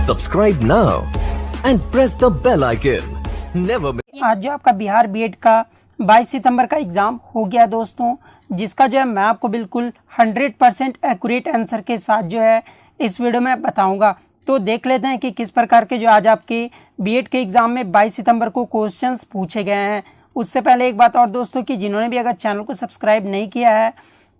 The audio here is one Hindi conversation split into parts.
Subscribe now and press the bell icon. Never miss. आज जो आपका बिहार बीएड का 22 सितंबर का एग्ज़ाम हो गया दोस्तों, जिसका जो है मैं आपको बिल्कुल 100% एक्यूरेट आंसर के साथ जो है इस वीडियो में बताऊंगा। तो देख लेते हैं कि किस प्रकार के जो आज आपके बीएड के एग्ज़ाम में 22 सितंबर को क्वेश्चंस पूछे गए हैं। उससे पहले एक बात और दोस्तों कि जिन्होंने भी अगर चैनल को सब्सक्राइब नहीं किया है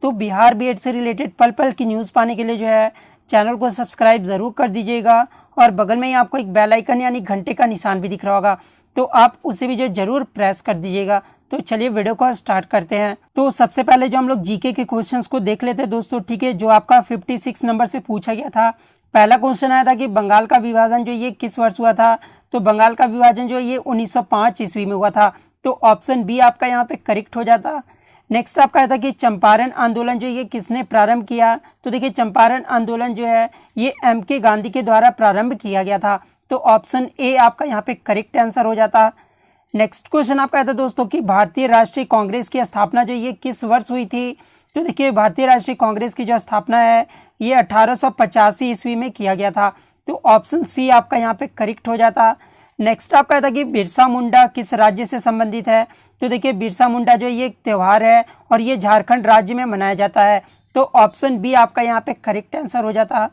तो बिहार बीएड से रिलेटेड पल पल की न्यूज़ पाने के लिए जो है चैनल को सब्सक्राइब ज़रूर कर दीजिएगा और बगल में ही आपको एक बेल आइकन यानी घंटे का निशान भी दिख रहा होगा, तो आप उसे भी जो ज़रूर प्रेस कर दीजिएगा। तो चलिए वीडियो को स्टार्ट करते हैं। तो सबसे पहले जो हम लोग जीके के क्वेश्चंस को देख लेते हैं दोस्तों, ठीक है, जो आपका 56 नंबर से पूछा गया था। पहला क्वेश्चन आया था कि बंगाल का विभाजन जो ये किस वर्ष हुआ था, तो बंगाल का विभाजन जो ये 1905 ईस्वी में हुआ था। तो ऑप्शन बी आपका यहाँ पे करेक्ट हो जाता। नेक्स्ट आपका था कि चंपारण आंदोलन जो ये किसने प्रारंभ किया, तो देखिए चंपारण आंदोलन जो है ये एम.के. गांधी के द्वारा प्रारंभ किया गया था। तो ऑप्शन ए आपका यहाँ पे करेक्ट आंसर हो जाता। नेक्स्ट क्वेश्चन आपका था दोस्तों कि भारतीय राष्ट्रीय कांग्रेस की स्थापना जो ये किस वर्ष हुई थी, तो देखिए भारतीय राष्ट्रीय कांग्रेस की जो स्थापना है ये 1885 ईस्वी में किया गया था। तो ऑप्शन सी आपका यहाँ पे करेक्ट हो जाता। नेक्स्ट आपका था कि बिरसा मुंडा किस राज्य से संबंधित है, तो देखिए बिरसा मुंडा जो ये एक त्यौहार है और ये झारखंड राज्य में मनाया जाता है। तो ऑप्शन बी आपका यहाँ पे करेक्ट आंसर हो जाता।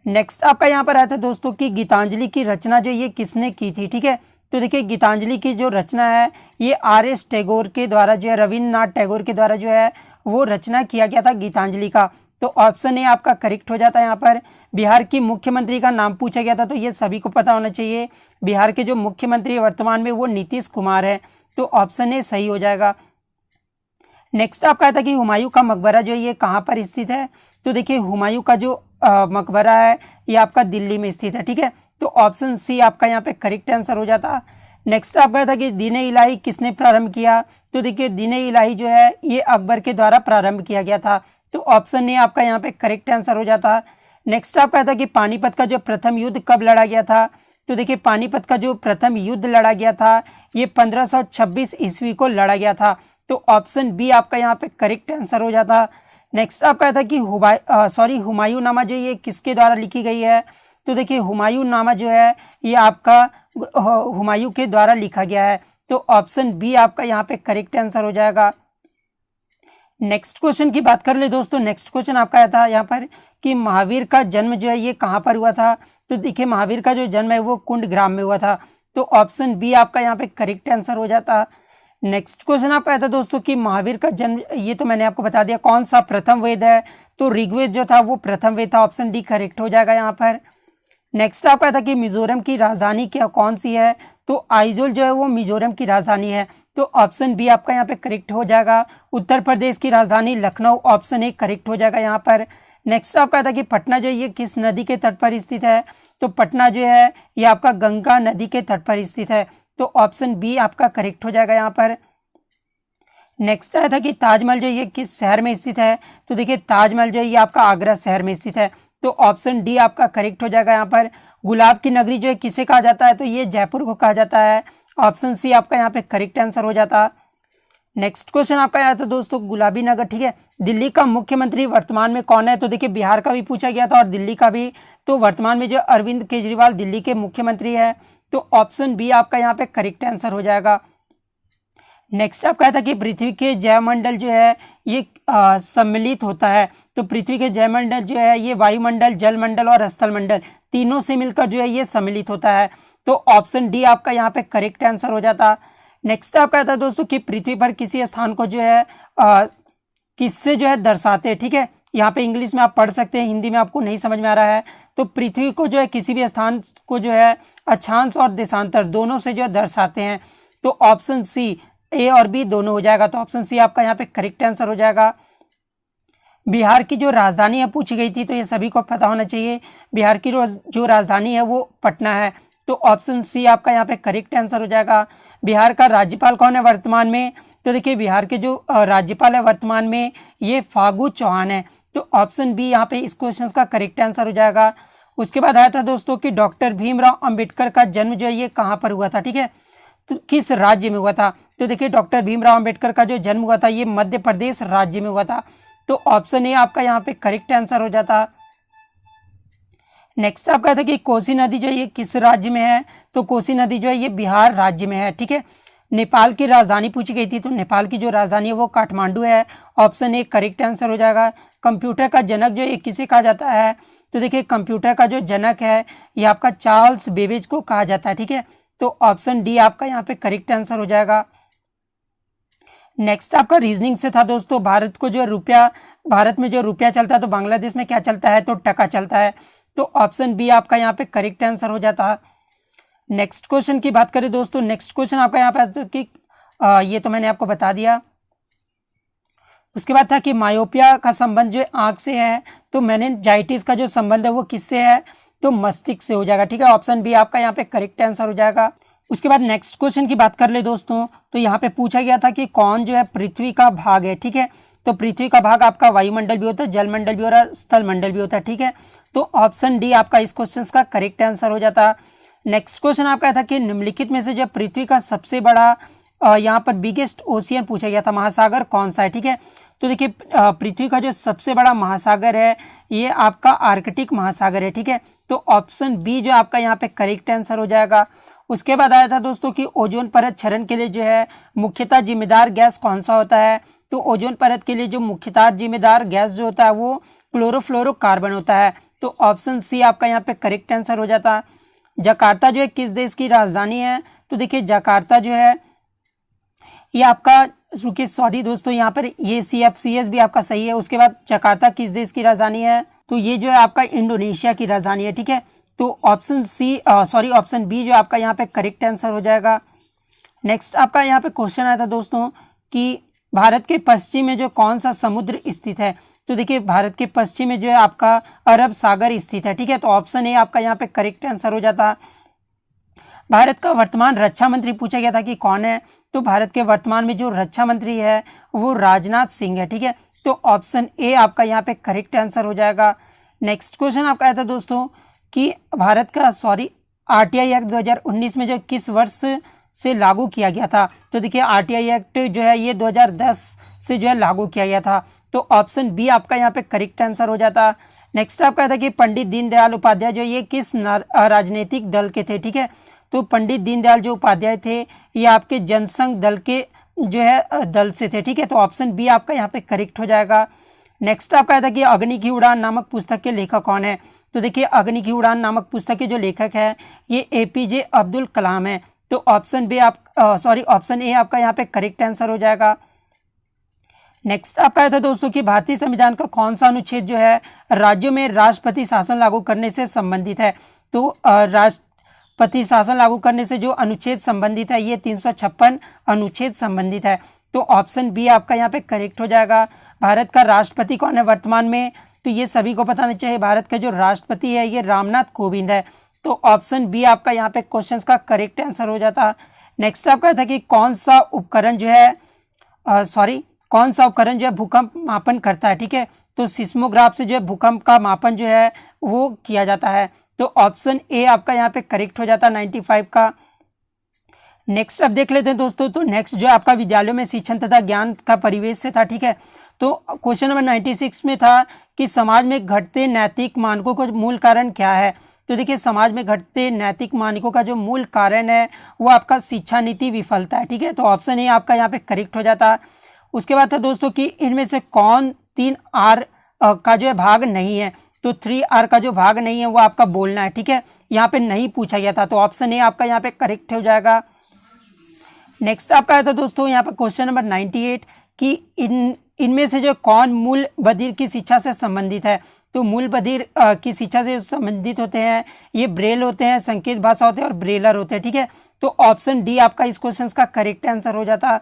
नेक्स्ट आपका यहाँ पर आया था दोस्तों कि गीतांजलि की रचना जो ये किसने की थी, ठीक है, तो देखिए गीतांजलि की जो रचना है ये आर.एस. टैगोर के द्वारा जो है रविन्द्रनाथ टैगोर के द्वारा जो है वो रचना किया गया था गीतांजलि का। तो ऑप्शन ए आपका करेक्ट हो जाता है। यहाँ पर बिहार की मुख्यमंत्री का नाम पूछा गया था, तो ये सभी को पता होना चाहिए। बिहार के जो मुख्यमंत्री वर्तमान में वो नीतीश कुमार है। तो ऑप्शन ए सही हो जाएगा। नेक्स्ट आपका था कि हुमायूं का मकबरा जो ये कहाँ पर स्थित है, तो देखिए हुमायूं का जो मकबरा है ये आपका दिल्ली में स्थित है, ठीक है। तो ऑप्शन सी आपका यहाँ पे करेक्ट आंसर हो जाता। नेक्स्ट आपका था कि दीन-ए इलाही किसने प्रारंभ किया, तो देखिए दीन-ए इलाही जो है ये अकबर के द्वारा प्रारंभ किया गया था। तो ऑप्शन ए आपका यहाँ पे करेक्ट आंसर हो जाता। नेक्स्ट आपका था कि पानीपत का जो प्रथम युद्ध कब लड़ा गया था, तो देखिए पानीपत का जो प्रथम युद्ध लड़ा गया था ये 1526 ईस्वी को लड़ा गया था। तो ऑप्शन बी आपका यहाँ पे करेक्ट आंसर हो जाता। नेक्स्ट आपका था कि हुमायूं नामा जो ये किसके द्वारा लिखी गई है, तो देखिए हुमायूं नामा जो है ये आपका हुमायूं के द्वारा लिखा गया है। तो ऑप्शन बी आपका यहाँ पे करेक्ट आंसर हो जाएगा। नेक्स्ट क्वेश्चन की बात कर ले दोस्तों, नेक्स्ट क्वेश्चन आपका आया था यहाँ पर कि महावीर का जन्म जो है ये कहाँ पर हुआ था, तो देखिए महावीर का जो जन्म है वो कुंडग्राम में हुआ था। तो ऑप्शन बी आपका यहाँ पे करेक्ट आंसर हो जाता। नेक्स्ट क्वेश्चन आपका आया था दोस्तों कि महावीर का जन्म, ये तो मैंने आपको बता दिया, कौन सा प्रथम वेद है, तो ऋग्वेद जो था वो प्रथम वेद था। ऑप्शन डी करेक्ट हो जाएगा यहाँ पर। नेक्स्ट आपका था कि मिजोरम की राजधानी क्या कौन सी है, तो आइजोल जो है वो मिजोरम की राजधानी है। तो ऑप्शन बी आपका यहाँ पे करेक्ट हो जाएगा। उत्तर प्रदेश की राजधानी लखनऊ, ऑप्शन ए करेक्ट हो जाएगा यहाँ पर। नेक्स्ट आपका था कि पटना जो ये किस नदी के तट पर स्थित है, तो पटना जो है ये आपका गंगा नदी के तट पर स्थित है। तो ऑप्शन बी आपका करेक्ट हो जाएगा यहाँ पर। नेक्स्ट आया था कि ताजमहल जो ये किस शहर में स्थित है, तो देखिए ताजमहल जो है ये आपका आगरा शहर में स्थित है। तो ऑप्शन डी आपका करेक्ट हो जाएगा यहाँ पर। गुलाब की नगरी जो है किसे कहा जाता है, तो ये जयपुर को कहा जाता है। ऑप्शन सी आपका यहाँ पे करेक्ट आंसर हो जाता। नेक्स्ट क्वेश्चन आपका आया था दोस्तों गुलाबी नगर, ठीक है, दिल्ली का मुख्यमंत्री वर्तमान में कौन है, तो देखिए बिहार का भी पूछा गया था और दिल्ली का भी। तो वर्तमान में जो अरविंद केजरीवाल दिल्ली के मुख्यमंत्री है। तो ऑप्शन बी आपका यहाँ पे करेक्ट आंसर हो जाएगा। नेक्स्ट आपका था कि पृथ्वी के जैवमंडल जो है ये सम्मिलित होता है, तो पृथ्वी के जैवमंडल जो है ये वायुमंडल, जलमंडल और स्थलमंडल तीनों से मिलकर जो है ये सम्मिलित होता है। तो ऑप्शन डी आपका यहाँ पे करेक्ट आंसर हो जाता। नेक्स्ट आपका था दोस्तों कि पृथ्वी पर किसी स्थान को जो है किससे जो है दर्शाते हैं, ठीक है, यहाँ पे इंग्लिश में आप पढ़ सकते हैं, हिंदी में आपको नहीं समझ में आ रहा है। तो पृथ्वी को जो है किसी भी स्थान को जो है अक्षांश और देशांतर दोनों से जो है दर्शाते हैं। तो ऑप्शन सी ए और बी दोनों हो जाएगा। तो ऑप्शन सी आपका यहाँ पे करेक्ट आंसर हो जाएगा। बिहार की जो राजधानी है पूछी गई थी, तो ये सभी को पता होना चाहिए, बिहार की जो राजधानी है वो पटना है। तो ऑप्शन सी आपका यहाँ पे करेक्ट आंसर हो जाएगा। बिहार का राज्यपाल कौन है वर्तमान में, तो देखिए बिहार के जो राज्यपाल है वर्तमान में ये फागू चौहान है। तो ऑप्शन बी यहाँ पे इस क्वेश्चन का करेक्ट आंसर हो जाएगा। उसके बाद आया था दोस्तों कि डॉक्टर भीमराव अंबेडकर का जन्म जो है ये कहाँ पर हुआ था, ठीक है, तो किस राज्य में हुआ था, तो देखिए डॉक्टर भीमराव अंबेडकर का जो जन्म हुआ था ये मध्य प्रदेश राज्य में हुआ था। तो ऑप्शन ए आपका यहाँ पे करेक्ट आंसर हो जाता। नेक्स्ट आपका था कि कोसी नदी जो है ये किस राज्य में है, तो कोसी नदी जो है ये बिहार राज्य में है। ठीक है। नेपाल की राजधानी पूछी गई थी, तो नेपाल की जो राजधानी है वो काठमांडू है। ऑप्शन ए करेक्ट आंसर हो जाएगा। कंप्यूटर का जनक जो है किसे कहा जाता है, तो देखिए कंप्यूटर का जो जनक है ये आपका चार्ल्स बेबेज को कहा जाता है। ठीक है, तो ऑप्शन डी आपका यहाँ पे करेक्ट आंसर हो जाएगा। नेक्स्ट आपका रीजनिंग से था दोस्तों, भारत में जो रुपया चलता है तो बांग्लादेश में क्या चलता है, तो टका चलता है। तो ऑप्शन बी आपका यहाँ पे करेक्ट आंसर हो जाता है। नेक्स्ट क्वेश्चन की बात करें दोस्तों, नेक्स्ट क्वेश्चन आपका यहाँ पे आता है कि ये तो मैंने आपको बता दिया। उसके बाद था कि मायोपिया का संबंध जो आंख से है, तो मेनिंजाइटिस का जो संबंध है वो किससे है, तो मस्तिष्क से हो जाएगा। ठीक है, ऑप्शन बी आपका यहाँ पे करेक्ट आंसर हो जाएगा। उसके बाद नेक्स्ट क्वेश्चन की बात कर ले दोस्तों, तो यहाँ पे पूछा गया था कि कौन जो है पृथ्वी का भाग है। ठीक है, तो पृथ्वी का भाग आपका वायुमंडल भी होता है, जलमंडल भी हो रहा है, स्थल मंडल भी होता है। ठीक है, तो ऑप्शन डी आपका इस क्वेश्चन का करेक्ट आंसर हो जाता। नेक्स्ट क्वेश्चन आपका था कि निम्नलिखित में से जो पृथ्वी का सबसे बड़ा यहाँ पर बिगेस्ट ओशियन पूछा गया था, महासागर कौन सा है। ठीक है, तो देखिए पृथ्वी का जो सबसे बड़ा महासागर है ये आपका आर्कटिक महासागर है। ठीक है, तो ऑप्शन बी जो आपका यहाँ पे करेक्ट आंसर हो जाएगा। उसके बाद आया था दोस्तों कि ओजोन परत क्षरण के लिए जो है मुख्यतः जिम्मेदार गैस कौन सा होता है, तो ओजोन परत के लिए जो मुख्यतः जिम्मेदार गैस जो होता है वो क्लोरोफ्लोरोकार्बन होता है। तो ऑप्शन सी आपका यहाँ पे करेक्ट आंसर हो जाता। जकार्ता जो है किस देश की राजधानी है, तो देखिए जकार्ता जो है ये आपका, रुकिए सॉरी दोस्तों, यहाँ पर ये CFCS भी आपका सही है। उसके बाद जकार्ता किस देश की राजधानी है, तो ये जो है आपका इंडोनेशिया की राजधानी है। ठीक है, तो ऑप्शन बी जो आपका यहाँ पे करेक्ट आंसर हो जाएगा। नेक्स्ट आपका यहाँ पे क्वेश्चन आया था दोस्तों कि भारत के पश्चिम में जो कौन सा समुद्र स्थित है, तो देखिए भारत के पश्चिम में जो है आपका अरब सागर स्थित है। ठीक है, तो ऑप्शन ए आपका यहाँ पे करेक्ट आंसर हो जाता। भारत का वर्तमान रक्षा मंत्री पूछा गया था कि कौन है, तो भारत के वर्तमान में जो रक्षा मंत्री है वो राजनाथ सिंह है। ठीक है, तो ऑप्शन ए आपका यहाँ पे करेक्ट आंसर हो जाएगा। नेक्स्ट क्वेश्चन आपका आया था दोस्तों कि भारत का RTI एक्ट 2019 में जो किस वर्ष से लागू किया गया था, तो देखिए RTI एक्ट जो है ये 2010 से जो है लागू किया गया था। तो ऑप्शन बी आपका यहाँ पे करेक्ट आंसर हो जाता। नेक्स्ट आपका था कि पंडित दीनदयाल उपाध्याय जो ये किस राजनीतिक दल के थे। ठीक है, तो पंडित दीनदयाल जो उपाध्याय थे ये आपके जनसंघ दल के जो है दल से थे। ठीक है, तो ऑप्शन बी आपका यहाँ पे करेक्ट हो जाएगा। नेक्स्ट आपका था कि अग्नि की उड़ान नामक पुस्तक के लेखक कौन है, तो देखिए अग्नि की उड़ान नामक पुस्तक के जो लेखक है ये APJ अब्दुल कलाम है। तो ऑप्शन ए आपका यहाँ पे करेक्ट आंसर हो जाएगा। नेक्स्ट आपका था दोस्तों कि भारतीय संविधान का कौन सा अनुच्छेद जो है राज्यों में राष्ट्रपति शासन लागू करने से संबंधित है, तो राष्ट्रपति शासन लागू करने से जो अनुच्छेद संबंधित है ये 356 अनुच्छेद संबंधित है। तो ऑप्शन बी आपका यहाँ पे करेक्ट हो जाएगा। भारत का राष्ट्रपति कौन है वर्तमान में, तो ये सभी को पता नहीं चाहिए, भारत का जो राष्ट्रपति है ये रामनाथ कोविंद है। तो ऑप्शन बी आपका यहाँ पे क्वेश्चन का करेक्ट आंसर हो जाता। नेक्स्ट आपका था कि कौन सा उपकरण जो है भूकंप मापन करता है। ठीक है, तो सिस्मोग्राफ से जो है भूकंप का मापन जो है वो किया जाता है। तो ऑप्शन ए आपका यहाँ पे करेक्ट हो जाता 95 का। नेक्स्ट अब देख लेते हैं दोस्तों, तो नेक्स्ट जो आपका विद्यालयों में शिक्षण तथा ज्ञान का परिवेश से था। ठीक है, तो क्वेश्चन नंबर 96 में था कि समाज में घटते नैतिक मानकों का मूल कारण क्या है, तो देखिए समाज में घटते नैतिक मानकों का जो मूल कारण है वो आपका शिक्षा नीति विफलता है। ठीक है, तो ऑप्शन ए आपका यहाँ पे करेक्ट हो जाता। उसके बाद था दोस्तों कि इनमें से कौन 3R का जो है भाग नहीं है, तो 3R का जो भाग नहीं है वो आपका बोलना है। ठीक है, यहाँ पे नहीं पूछा गया था, तो ऑप्शन ए आपका यहाँ पे करेक्ट हो जाएगा। नेक्स्ट आपका आया था दोस्तों यहाँ पे क्वेश्चन नंबर 98 कि इनमें से जो कौन मूल बधिर की शिक्षा से संबंधित है, तो मूल बधिर की शिक्षा से संबंधित होते हैं ये ब्रेल होते हैं, संकेत भाषा होते हैं और ब्रेलर होते हैं। ठीक है, तो ऑप्शन डी आपका इस क्वेश्चन का करेक्ट आंसर हो जाता।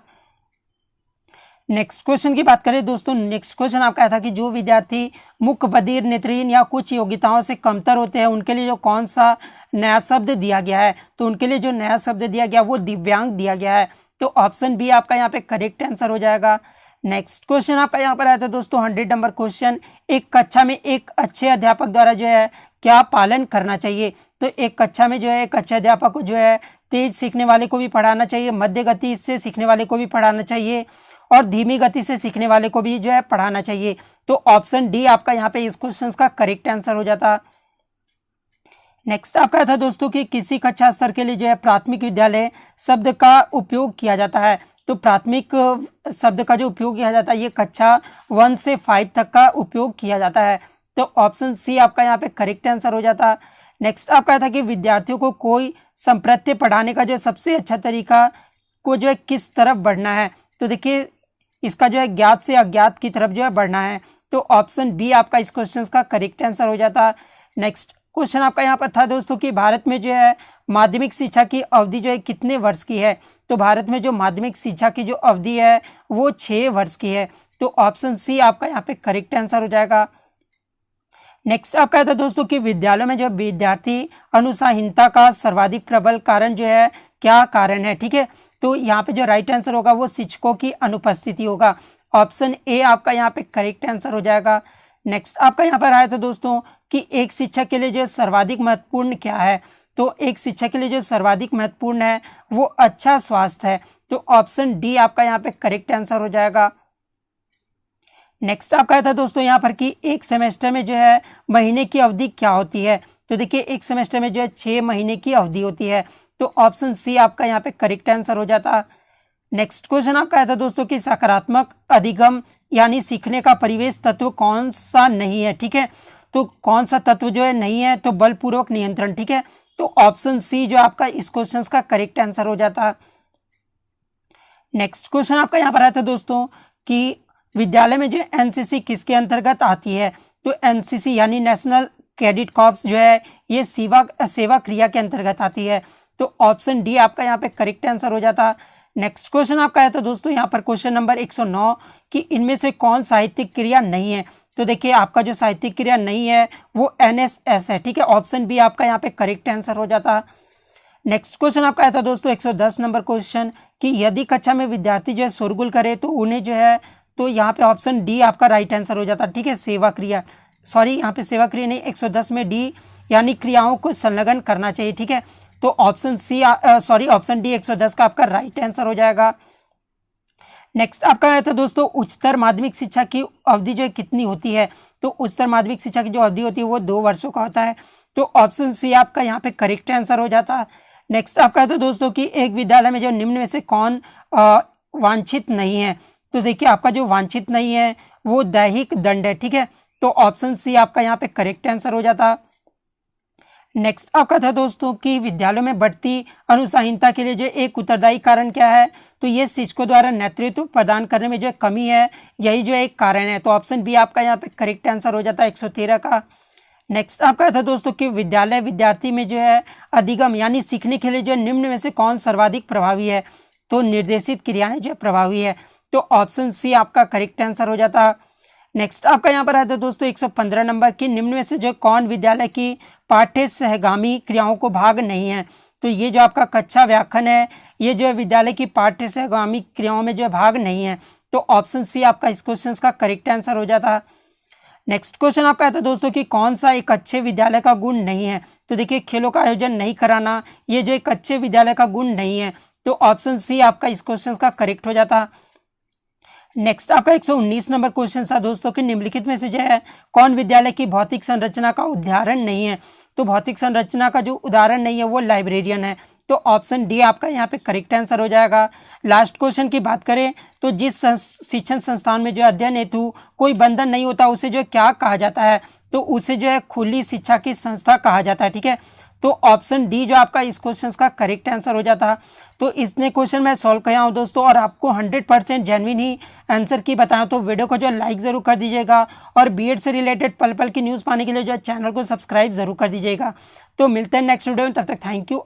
नेक्स्ट क्वेश्चन की बात करें दोस्तों, नेक्स्ट क्वेश्चन आपका था कि जो विद्यार्थी मुख्य बधिर, नेत्रहीन या कुछ योग्यताओं से कमतर होते हैं उनके लिए जो कौन सा नया शब्द दिया गया है, तो उनके लिए जो नया शब्द दिया गया वो दिव्यांग दिया गया है। तो ऑप्शन बी आपका यहाँ पे करेक्ट आंसर हो जाएगा। नेक्स्ट क्वेश्चन आपका यहाँ पर आया था दोस्तों 100 नंबर क्वेश्चन, एक कक्षा में एक अच्छे अध्यापक द्वारा जो है क्या पालन करना चाहिए, तो एक कक्षा में जो है एक अच्छे अध्यापक को जो है तेज सीखने वाले को भी पढ़ाना चाहिए, मध्य गति से सीखने वाले को भी पढ़ाना चाहिए और धीमी गति से सीखने वाले को भी जो है पढ़ाना चाहिए। तो ऑप्शन डी आपका यहाँ पे इस क्वेश्चन का करेक्ट आंसर हो जाता। नेक्स्ट आपका था दोस्तों कि किसी कक्षा स्तर के लिए जो है प्राथमिक विद्यालय शब्द का उपयोग किया जाता है। तो प्राथमिक शब्द का जो उपयोग किया जाता है ये कक्षा 1 से 5 तक का उपयोग किया जाता है। तो ऑप्शन सी आपका यहाँ पे करेक्ट आंसर हो जाता। नेक्स्ट आपका था कि विद्यार्थियों को कोई संप्रत्य पढ़ाने का जो सबसे अच्छा तरीका को जो है किस तरफ बढ़ना है। तो देखिए इसका जो है ज्ञात से अज्ञात की तरफ जो है बढ़ना है। तो ऑप्शन बी आपका इस क्वेश्चन का करेक्ट आंसर हो जाता। नेक्स्ट क्वेश्चन आपका यहाँ पर था दोस्तों कि भारत में जो है माध्यमिक शिक्षा की अवधि जो है कितने वर्ष की है। तो भारत में जो माध्यमिक शिक्षा की जो अवधि है वो 6 वर्ष की है। तो ऑप्शन सी आपका यहाँ पे करेक्ट आंसर हो जाएगा। नेक्स्ट आपका था दोस्तों कि विद्यालयों में जो विद्यार्थी अनुशासनहीनता का सर्वाधिक प्रबल कारण जो है क्या कारण है। ठीक है, तो यहाँ पे जो राइट आंसर होगा वो शिक्षकों की अनुपस्थिति होगा। ऑप्शन ए आपका यहाँ पे करेक्ट आंसर हो जाएगा। नेक्स्ट आपका यहाँ पर आया था दोस्तों कि एक शिक्षक के लिए जो सर्वाधिक महत्वपूर्ण क्या है। तो एक शिक्षक के लिए जो सर्वाधिक महत्वपूर्ण है वो अच्छा स्वास्थ्य है। तो ऑप्शन डी आपका यहाँ पे करेक्ट आंसर हो जाएगा। नेक्स्ट आपका था दोस्तों यहाँ पर कि एक सेमेस्टर में जो है महीने की अवधि क्या होती है। तो देखिए एक सेमेस्टर में जो है 6 महीने की अवधि होती है। तो ऑप्शन सी आपका यहाँ पे करेक्ट आंसर हो जाता। नेक्स्ट क्वेश्चन आपका था दोस्तों कि सकारात्मक अधिगम यानी सीखने का परिवेश तत्व कौन सा नहीं है। ठीक है, तो कौन सा तत्व जो है नहीं है। तो बलपूर्वक नियंत्रण। ठीक है, तो ऑप्शन सी जो आपका इस क्वेश्चन का करेक्ट आंसर हो जाता। नेक्स्ट क्वेश्चन आपका यहाँ पर आया था दोस्तों कि विद्यालय में जो एनसीसी किसके अंतर्गत आती है। तो एनसीसी यानी नेशनल कैडेट कॉर्प्स जो है ये सेवा क्रिया के अंतर्गत आती है। तो ऑप्शन डी आपका यहाँ पे करेक्ट आंसर हो जाता। नेक्स्ट क्वेश्चन आपका है तो दोस्तों यहाँ पर क्वेश्चन नंबर 109 कि इनमें से कौन साहित्यिक क्रिया नहीं है। तो देखिए आपका जो साहित्यिक क्रिया नहीं है वो एनएसएस है। ठीक है, ऑप्शन बी आपका यहाँ पे करेक्ट आंसर हो जाता। नेक्स्ट क्वेश्चन आपका है था दोस्तों 110 नंबर क्वेश्चन कि यदि कक्षा में विद्यार्थी जो है शोरगुल करे तो उन्हें जो है, तो यहाँ पे ऑप्शन डी आपका राइट आंसर हो जाता। ठीक है, सेवा क्रिया, सॉरी यहाँ पे सेवा क्रिया नहीं, 110 में डी यानी क्रियाओं को संलग्न करना चाहिए। ठीक है, तो ऑप्शन सी ऑप्शन डी 110 का आपका राइट आंसर हो जाएगा। नेक्स्ट आपका है तो दोस्तों उच्चतर माध्यमिक शिक्षा की अवधि जो है कितनी होती है। तो उच्चतर माध्यमिक शिक्षा की जो अवधि होती है वो 2 वर्षों का होता है। तो ऑप्शन सी आपका यहाँ पे करेक्ट आंसर हो जाता। नेक्स्ट आपका है तो दोस्तों कि एक विद्यालय में जो निम्न में से कौन वांछित नहीं है। तो देखिए आपका जो वांछित नहीं है वो दैहिक दंड है। ठीक है, तो ऑप्शन सी आपका यहाँ पे करेक्ट आंसर हो जाता। नेक्स्ट आपका था दोस्तों कि विद्यालयों में बढ़ती अनुशासनहीनता के लिए जो एक उत्तरदायी कारण क्या है। तो ये शिक्षकों द्वारा नेतृत्व प्रदान करने में जो कमी है यही जो एक कारण है। तो ऑप्शन बी आपका यहाँ पे करेक्ट आंसर हो जाता है 113 का। नेक्स्ट आपका था दोस्तों कि विद्यालय विद्यार्थी में जो है अधिगम यानी सीखने के लिए जो निम्न में से कौन सर्वाधिक प्रभावी है। तो निर्देशित क्रियाएं जो प्रभावी है। तो ऑप्शन सी आपका करेक्ट आंसर हो जाता। नेक्स्ट आपका यहाँ पर है तो दोस्तों 115 नंबर की निम्न में से जो कौन विद्यालय की पाठ्य सहगामी क्रियाओं को भाग नहीं है। तो ये जो आपका कक्षा व्याख्यान है ये जो विद्यालय की पाठ्य सहगामी क्रियाओं में जो भाग नहीं है। तो ऑप्शन सी आपका इस क्वेश्चन का करेक्ट आंसर हो जाता। नेक्स्ट क्वेश्चन आपका है तो दोस्तों कि कौन सा एक अच्छे विद्यालय का गुण नहीं है। तो देखिए खेलों का आयोजन नहीं कराना ये जो एक अच्छे विद्यालय का गुण नहीं है। तो ऑप्शन सी आपका इस क्वेश्चन का करेक्ट हो जाता। नेक्स्ट आपका 119 नंबर क्वेश्चन था दोस्तों कि निम्नलिखित में से जो है कौन विद्यालय की भौतिक संरचना का उदाहरण नहीं है। तो भौतिक संरचना का जो उदाहरण नहीं है वो लाइब्रेरियन है। तो ऑप्शन डी आपका यहाँ पे करेक्ट आंसर हो जाएगा। लास्ट क्वेश्चन की बात करें तो जिस शिक्षण संस्थान में जो अध्ययन हेतु कोई बंधन नहीं होता उसे जो क्या कहा जाता है। तो उसे जो है खुली शिक्षा की संस्था कहा जाता है। ठीक है, तो ऑप्शन डी जो आपका इस क्वेश्चन का करेक्ट आंसर हो जाता। तो इसने क्वेश्चन मैं सॉल्व किया हूँ दोस्तों और आपको 100% जेन्युइन ही आंसर की बताया। तो वीडियो को जो लाइक ज़रूर कर दीजिएगा और बीएड से रिलेटेड पल पल की न्यूज़ पाने के लिए जो चैनल को सब्सक्राइब ज़रूर कर दीजिएगा। तो मिलते हैं नेक्स्ट वीडियो में, तब तक थैंक यू।